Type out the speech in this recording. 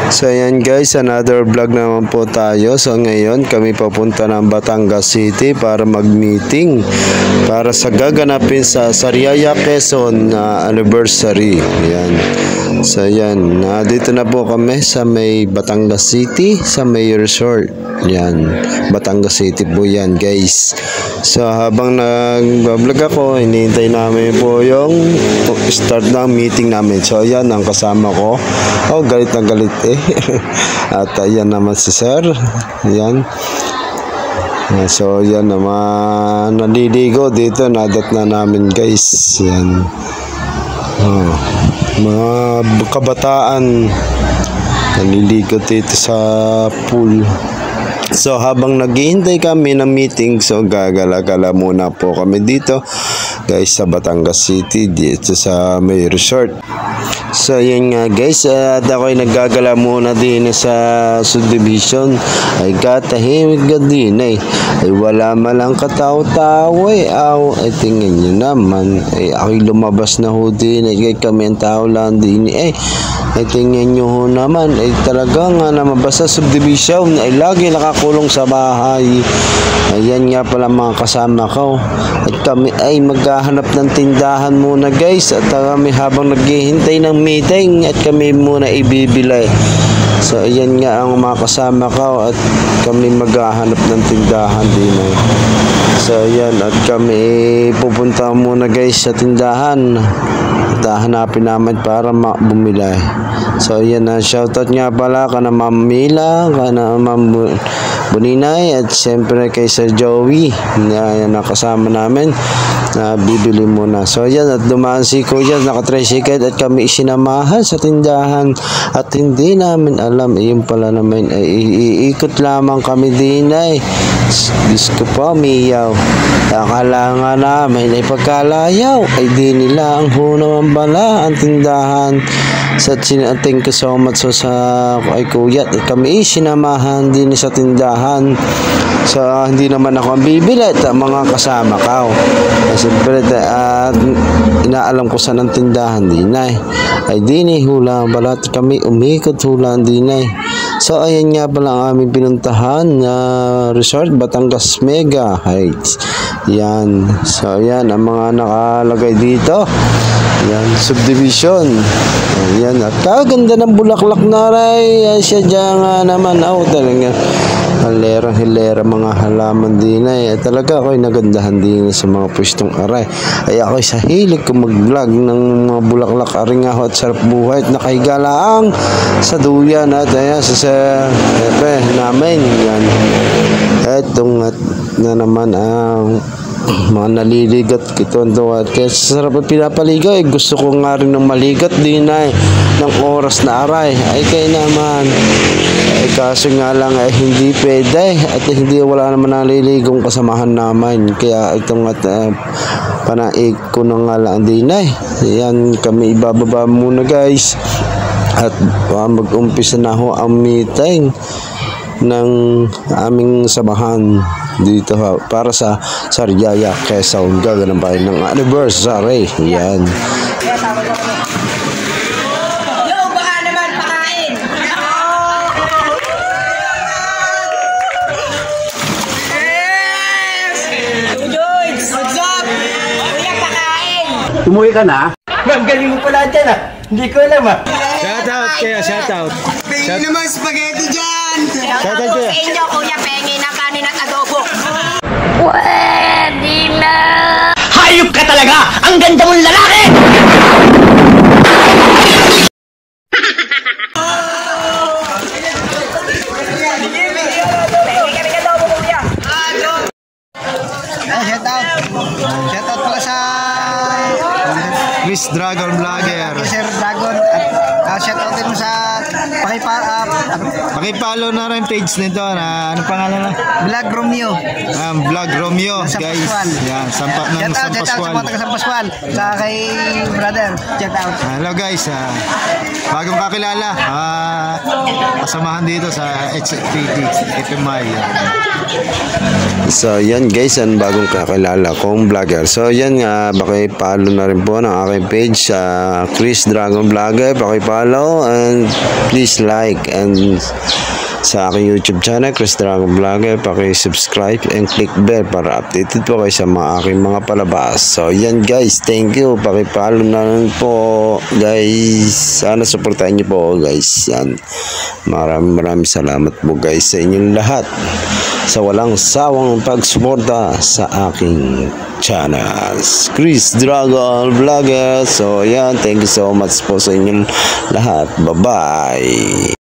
So ayan guys, another vlog naman po tayo. So ngayon kami papunta ng Batangas City para mag-meeting para sa gaganapin sa Sariaya Quezon anniversary. Ayan. So ayan, dito na po kami sa may Batangas City, sa may resort. Ayan, Batangas City po yan guys. So habang nag-vlog ako, hinihintay namin po yung start ng meeting namin. So ayan, ang kasama ko. Oh, galit na galit eh. At ayan naman si Sir. Ayan. So ayan naman, naliligo dito, nadat na namin guys. Ayan. Mga kabataan naliligo dito sa pool. So habang naghihintay kami ng meeting, so gagala-gala muna po kami dito guys sa Batangas City, dito sa may resort. So yun nga guys, at ako'y naggagala muna din sa subdivision. Ay katahimik ka din ay wala malang kataw-tao ay tingnan nyo naman ay ako'y lumabas na ho din ay kami ang tao lang din ay tingnan nyo ho naman ay talagang naman basta subdivision ay lagi nakakulong sa bahay. Ayan nga pala mga kasama ko at kami ay maghahanap ng tindahan muna guys, at kami habang naghihintay ng meeting at kami muna ibibili. So ayan nga ang mga kasama ko at kami maghahanap ng tindahan din eh. So ayan, at kami pupunta muna guys sa tindahan at hanapin namin para bumili. So ayan, shoutout nga pala kana Ma'am Mila, kana Ma'am Buninay at siyempre kay Sir Joey na nakasama namin na bibili muna. So ayan, at dumaan si Kuya naka-tricycle at kami isinamahan sa tindahan at hindi namin alam yung pala naman ay iikot lamang kami din ay Diyos ko po, miyaw. Akala nga namin ay pagkalayaw ay di nila ang hunaw ang bala ang tindahan. Sa thank you so much sa kay Kuya at kami isinamahan din sa tindahan. So hindi naman ako ang bibili at mga kasama ko. Siyempre at inaalam ko saan ang tindahan din ay di ni hula balat kami umikot hula din ay. So ayan nga pala ang aming pinuntahan na resort, Batangas Mega Heights. Yan. So ayan ang mga nakalagay dito. Yan, subdivision. Ayan, at kaganda ng bulaklak na ray. Siya dyan nga naman. Talaga hilera mga halaman din ay. Talaga ako'y nagandahan din sa mga pwestong aray. Ay ako'y sa hilig ko mag-vlog ng mga bulaklak aring nga at sarap buhay at nakahigalaang sa duyan at ayan sa namin. Yan. Etong na naman ang mga naliligat kito at kaya sarap ang pinapaligaw gusto ko nga rin ng maligat din ay ng oras na aray ay kaya naman ay kaso nga lang ay hindi pwede at hindi wala naman naliligong kasamahan naman kaya itong at panaig ko na nga lang din ay yan kami ibababa muna guys at mag-umpisa na ho ang meeting ng aming samahan dito para sa Sariaya Quezon gaganapan ng anniversary. Yan. Yo, baka naman pakain. Yes! Joyce, what's up? Kuya, pakain. Umuwi ka na? Ma'am, galing mo pala dyan ah. Hindi ko alam ah. Shoutout kaya, shoutout. Pengi naman spaghetti dyan. Shoutout po sa inyo, Kuya Pengi ng kanin at adobo. Pwede na! Hayop ka talaga! Ang ganda mong lalaki! Shoutout pala sa Miss Dragon Vlogger. Sir Dragon at shoutout din mo sa Pakipollow na rin page nito na ano pangalan na? Vlog Romeo. Vlog Romeo guys. Yan, San Shoutout sa Pascual. mga taga San Pascual. Sa kay brother. Shoutout. Hello guys, bagong kakilala. kasamahan dito sa HPD, FMI. So yan guys, ang bagong kakilala kong vlogger. So yan, pakipollow na rin po ng aking page sa Chris Dragon Vlogger. Pakipollow and please like, and sa aking YouTube channel Chris Dragon Vlogger, paki-subscribe and click bell para updated po kayo sa mga aking mga palabas. So yan guys, thank you, pakipollow na rin po guys. Sana supportahan niyo po guys. Yan, maraming salamat po guys sa inyong lahat sa walang sawang pagsuporta sa aking channel Chris Dragon Vlogger. So yan, thank you so much po sa inyong lahat. Bye bye.